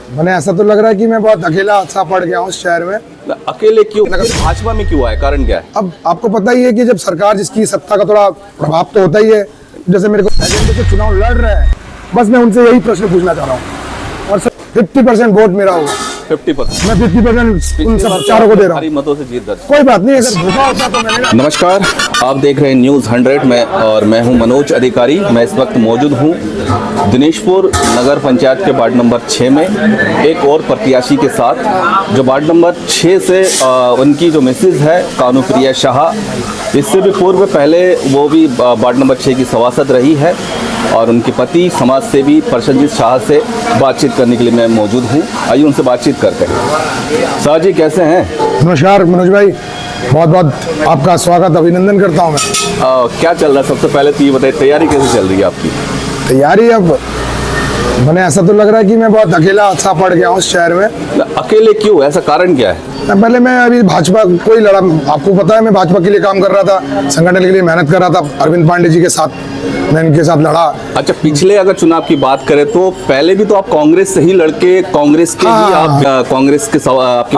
मैंने ऐसा तो लग रहा है कि मैं बहुत अकेला सा पड़ गया हूँ इस शहर में। अकेले क्यों? भाजपा में क्यों आए? कारण क्या है? अब आपको पता ही है कि जब सरकार जिसकी सत्ता का थोड़ा प्रभाव तो होता ही है। जैसे मेरे को एजेंडे से चुनाव लड़ रहे हैं, बस मैं उनसे यही प्रश्न पूछना चाह रहा हूँ। और 50% वोट मेरा होगा। 50%? मैं 50% उन सब चारों को दे रहा हूँ। मतों से जीत दर्ज। कोई बात नहीं, अगर धोखा होता तो मैंने। नमस्कार, आप देख रहे हैं न्यूज़ 100 में और मैं हूं मनोज अधिकारी। मैं इस वक्त मौजूद हूं दिनेशपुर नगर पंचायत के वार्ड नंबर 6 में एक और प्रत्याशी के साथ, जो वार्ड नंबर 6 से उनकी जो मिसेज है कानूप्रिया शाह, इससे भी पूर्व पहले वो भी वार्ड नंबर 6 की सभासद रही है और उनके पति समाज सेवी प्रसन्नजीत शाह से बातचीत करने के लिए मैं मौजूद हूँ। आइए उनसे बातचीत करते हैं। शाह जी कैसे हैं? नमस्कार मनोज भाई, बहुत बहुत आपका स्वागत अभिनंदन करता हूँ मैं। क्या चल रहा है? सबसे पहले तो ये बताइए, तैयारी कैसे चल रही है आपकी? तैयारी अब मैंने ऐसा तो लग रहा है कि मैं बहुत अकेला सा पड़ गया हूँ इस शहर में। अकेले क्यों? ऐसा कारण क्या है? पहले मैं अभी भाजपा को ही लड़ा, आपको पता है मैं भाजपा के लिए काम कर रहा था, संगठन के लिए मेहनत कर रहा था। अरविंद पांडे जी के साथ मैं इनके साथ लड़ा। अच्छा, पिछले अगर चुनाव की बात करें तो पहले भी तो आप कांग्रेस से ही लड़के, कांग्रेस के ही आप कांग्रेस के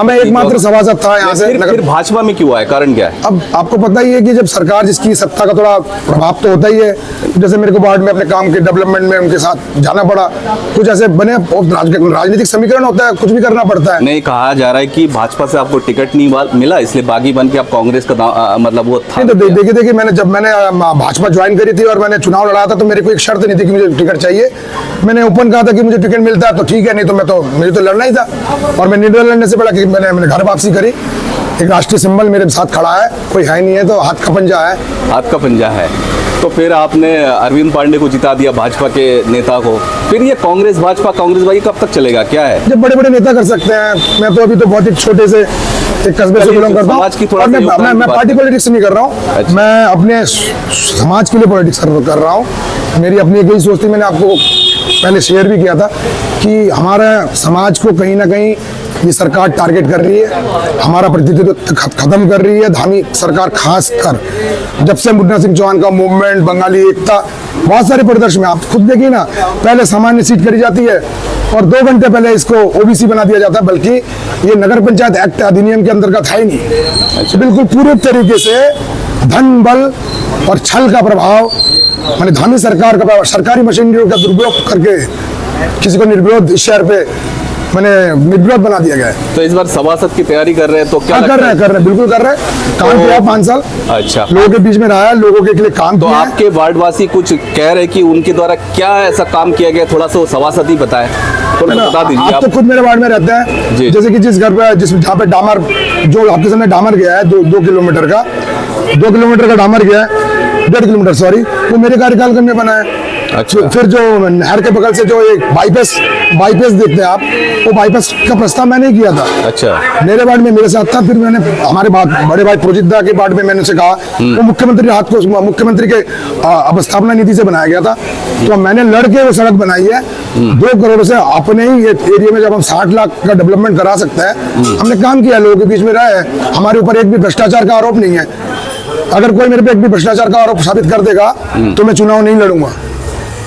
मैं एकमात्र सभासद था यहाँ से। फिर भाजपा में क्यों आए? कारण क्या है? अब आपको पता ही है कि जब सरकार जिसकी सत्ता का थोड़ा प्रभाव तो होता ही है। जैसे मेरे को वार्ड में अपने काम के डेवलपमेंट में उनके साथ जाना पड़ा। कुछ ऐसे बने राजनीतिक समीकरण होता है, कुछ भी करना पड़ता है। नहीं, कहा जा रहा है कि भाजपा से आपको टिकट नहीं मिला, इसलिए बागी बन के आप कांग्रेस का मतलब वो था। तो देखिए मैंने जब मैंने भाजपा ज्वाइन करी थी और मैंने चुनाव लड़ा था तो मेरे को एक शर्त नहीं थी कि मुझे टिकट चाहिए। मैंने ओपन कहा था कि मुझे टिकट मिलता है तो ठीक है, नहीं तो मुझे तो लड़ना ही था। और मैं निर्णय लड़ने से पहले कि मैंने घर वापसी करी। एक राष्ट्रीय सिंबल मेरे साथ खड़ा है, कोई है नहीं है तो हाथ का पंजा है। हाथ का पंजा है। तो फिर आपने अरविंद पांडे को जिता दिया, भाजपा के नेता को। फिर ये कांग्रेस भाजपा कब तक चलेगा? क्या है? जब बड़े बड़े नेता कर सकते हैं, मैं तो अभी तो बहुत ही छोटे से एक कस्बे से बिलोंग करता हूँ। मैं पार्टी पॉलिटिक्स नहीं कर रहा हूँ। अच्छा। मैं अपने समाज के लिए पॉलिटिक्स कर रहा हूँ। मेरी अपनी एक ही सोच थी, मैंने आपको पहले शेयर भी किया था कि हमारा समाज को कहीं ना कहीं ये सरकार टारगेट कर रही है, हमारा प्रतिनिधित्व खत्म कर रही है। धामी सरकार खास कर जब से मुन्ना सिंह चौहान का मूवमेंट, बंगाली एकता, बहुत सारे परिदृश्य में आप खुद देखिए ना, पहले सामान्य सीट करी जाती है और 2 घंटे पहले इसको ओबीसी बना दिया जाता है, बल्कि ये नगर पंचायत एक्ट अधिनियम के अंतर्गत है ही नहीं। अच्छा। बिल्कुल पूरे तरीके से धन, बल और छल का प्रभाव, माने धामी सरकार का प्रभाव, सरकारी मशीनरी का दुरुपयोग करके किसी को निर्विरोध इस शहर पे मैंने निर्विरोध बना दिया गया है। तो इस बार सभासद की तैयारी कर रहे हैं तो क्या कर रहे हैं बिल्कुल कर रहे हैं। काम किया 5 साल। अच्छा। लोगों के बीच में रहा है, लोगों के लिए काम किया। तो आपके वार्डवासी कुछ कह रहे कि उनके द्वारा क्या ऐसा काम किया गया, थोड़ा सा सभासद ही बताए, बता दीजिए। आप तो खुद मेरे वार्ड में रहते हैं, जैसे कि जिस घर पे जहाँ पे डामर, जो आपके सामने डामर गया है 2 किलोमीटर का डामर गया है, 1.5 किलोमीटर सॉरी, वो मेरे कार्यकाल में बना है। अच्छा। फिर जो नहर के बगल से जो एक बाईपास देखते हैं आप, वो बाईपास का प्रस्ताव मैंने किया था। अच्छा। मेरे वार्ड में मेरे साथ था। फिर मैंने हमारे बड़े भाई प्रोजित दा के वार्ड में मैंने उसे कहा, वो मुख्यमंत्री के अवस्थापना निधि से बनाया गया था, तो मैंने लड़के वो सड़क बनाई है 2 करोड़ से। अपने ही एरिया में जब हम 60 लाख का डेवलपमेंट करा सकते हैं, हमने काम किया, लोगों के बीच में रहे। हमारे ऊपर एक भी भ्रष्टाचार का आरोप नहीं है। अगर कोई मेरे पे एक भी भ्रष्टाचार का आरोप साबित कर देगा तो मैं चुनाव नहीं लड़ूंगा।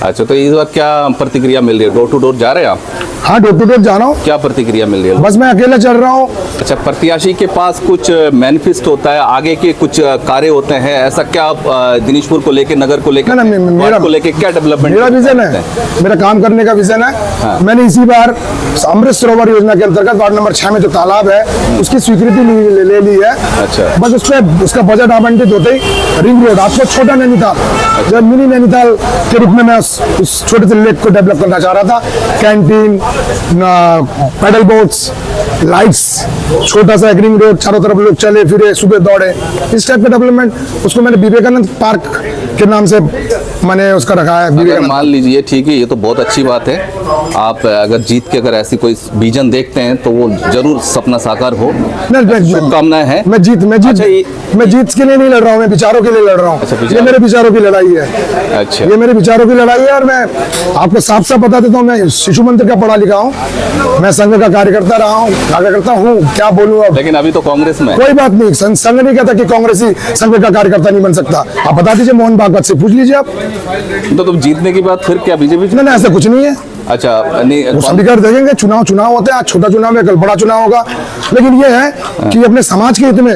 अच्छा, तो इस बार क्या प्रतिक्रिया मिल रही है? डोर टू डोर जा रहे हैं आप? हाँ, डोर टू डोर जा रहा हूँ। क्या प्रतिक्रिया मिल रही है? बस मैं अकेला चल रहा हूँ। अच्छा, प्रत्याशी के पास कुछ मैनिफेस्टो होता है, आगे के कुछ कार्य होते हैं, ऐसा क्या दिनेशपुर को लेके, नगर को लेके, मेरा को लेके क्या डेवलपमेंट? मेरा विजन है, मेरा काम करने का विजन है। हाँ। मैंने इसी बार अमृत सरोवर योजना के अंतर्गत वार्ड नंबर 6 में जो तालाब है उसकी स्वीकृति ले ली है। अच्छा। बस उसका बजट आवंटित होते ही रिंग रोड, आपको छोटा नैनीताल, जब मिनी नैनीताल के रूप में मैं उस छोटे से लेक को डेवलप करना चाह रहा था। कैंटीन, पैडल बोट्स, लाइट्स, छोटा सा रिंग रोड, चारों तरफ लोग चले फिरे, सुबह दौड़े, इस टाइप का डेवलपमेंट। उसको मैंने विवेकानंद पार्क के नाम से मैंने उसका रखा है। मान लीजिए, ठीक है, ये तो बहुत अच्छी बात है। आप अगर जीत के अगर ऐसी कोई विजन देखते हैं तो वो जरूर सपना साकार हो। शुभकामनाएं हैं। मैं जीत के लिए नहीं लड़ रहा हूँ, मैं विचारों के लिए लड़ रहा हूँ। अच्छा, ये मेरे विचारों की लड़ाई है। अच्छा। ये मेरे विचारों की लड़ाई है और मैं आपको साफ साफ बता देता हूँ, मैं शिशु मंदिर का पढ़ा लिखा हूँ, मैं संघ का कार्यकर्ता रहा हूँ, कार्यकर्ता हूँ, क्या बोलूँ अब। लेकिन अभी तो कांग्रेस में। कोई बात नहीं, संघ नहीं कहता कि कांग्रेसी संघ का कार्यकर्ता नहीं बन सकता। आप बता दीजिए, मोहन भागवत से पूछ लीजिए आप। तो तुम जीतने की बात फिर क्या बीजेपी? नहीं, ऐसा कुछ नहीं है। अच्छा नहीं, वो समीकरण देखेंगे, चुनाव होते हैं, आज छोटा चुनाव है, कल बड़ा चुनाव होगा, लेकिन ये है कि अपने समाज के हित में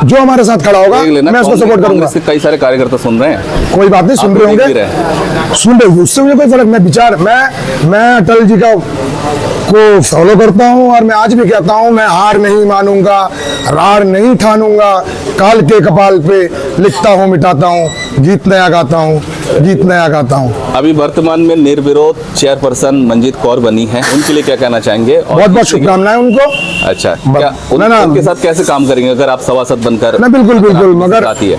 जो हमारे साथ खड़ा होगा मैं उसको सपोर्ट करूंगा। कांग्रेस के कई सारे कार्यकर्ता सुन रहे हैं। कोई बात नहीं, सुन रहे होंगे, सुन रहे, उससे मुझे कोई फर्क, मैं अटल जी को फॉलो करता हूं और मैं आज भी कहता हूं, मैं हार नहीं मानूंगा, रार नहीं ठानूंगा, काल के कपाल पे लिखता हूं, मिटाता हूं, गीत नया गाता हूं, गीत नया गाता हूं। अभी वर्तमान में निर्विरोध चेयरपर्सन मंजीत कौर बनी है, उनके लिए क्या कहना चाहेंगे? बहुत बहुत शुभकामनाएं उनको। अच्छा, क्या उनके साथ कैसे काम करेंगे अगर आप सभासद बनकर? ना बिल्कुल, मगर आती है,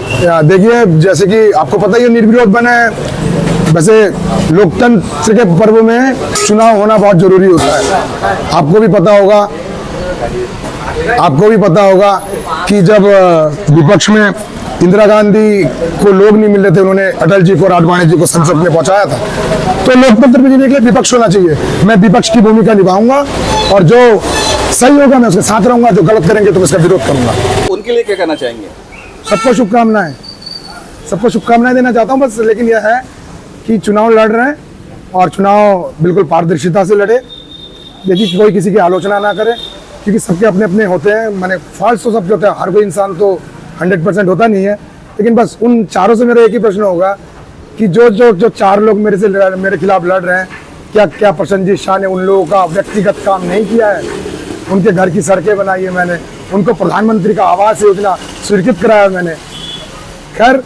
देखिए, जैसे कि आपको पता ही है निर्विरोध बना है, वैसे लोकतंत्र के पर्व में चुनाव होना बहुत जरूरी होता है। आपको भी पता होगा कि जब विपक्ष में इंदिरा गांधी को लोग नहीं मिल रहे थे, उन्होंने अटल जी को और आडवाणी जी को संसद में पहुंचाया था। तो लोकतंत्र में जीने के लिए विपक्ष होना चाहिए। मैं विपक्ष की भूमिका निभाऊंगा और जो सही होगा मैं उसके साथ रहूंगा, जो गलत करेंगे तो मैं उसका विरोध करूंगा। उनके लिए क्या कहना चाहेंगे? सबको शुभकामनाएं देना चाहता हूं बस। लेकिन यह है कि चुनाव लड़ रहे हैं और चुनाव बिल्कुल पारदर्शिता से लड़े। देखिए, कोई किसी की आलोचना ना करे, क्योंकि सबके अपने अपने होते हैं, माने फॉल्ट तो सबके होते हैं, हर कोई इंसान तो 100% होता नहीं है। लेकिन बस उन चारों से मेरा एक ही प्रश्न होगा कि जो चार लोग मेरे खिलाफ लड़ रहे हैं, क्या प्रसन्नजीत शाह ने उन लोगों का व्यक्तिगत काम नहीं किया है? उनके घर की सड़कें बनाई है मैंने, उनको प्रधानमंत्री का आवास योजना स्वीकृत कराया मैंने। खैर,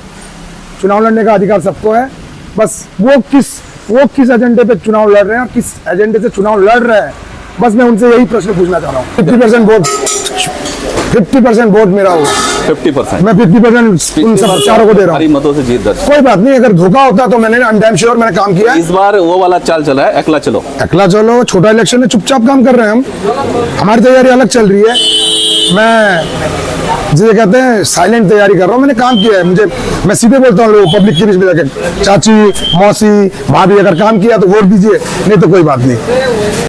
चुनाव लड़ने का अधिकार सबको है, बस वो किस एजेंडे पे चुनाव लड़ रहे हैं और किस एजेंडे से चुनाव लड़ रहे हैं, बस मैं उनसे यही प्रश्न पूछना चाह रहा हूँ। 50% वोट मेरा होगा। 50%? मैं 50% उन सब चारों को दे रहा हूँ। मतों से जीत दर्ज। कोई बात नहीं, अगर धोखा होता तो मैंने मैंने काम किया। इस बार वो वाला चाल चला है, अकेला चलो, छोटा इलेक्शन में चुपचाप काम कर रहे हैं हम, हमारी तैयारी अलग चल रही है। मैं जिसे कहते हैं साइलेंट तैयारी कर रहा हूँ, मैंने काम किया है। मैं सीधे बोलता हूँ लोग पब्लिक के बीच में जाके, चाची, मौसी, भाभी, अगर काम किया तो वोट दीजिए, नहीं तो कोई बात नहीं।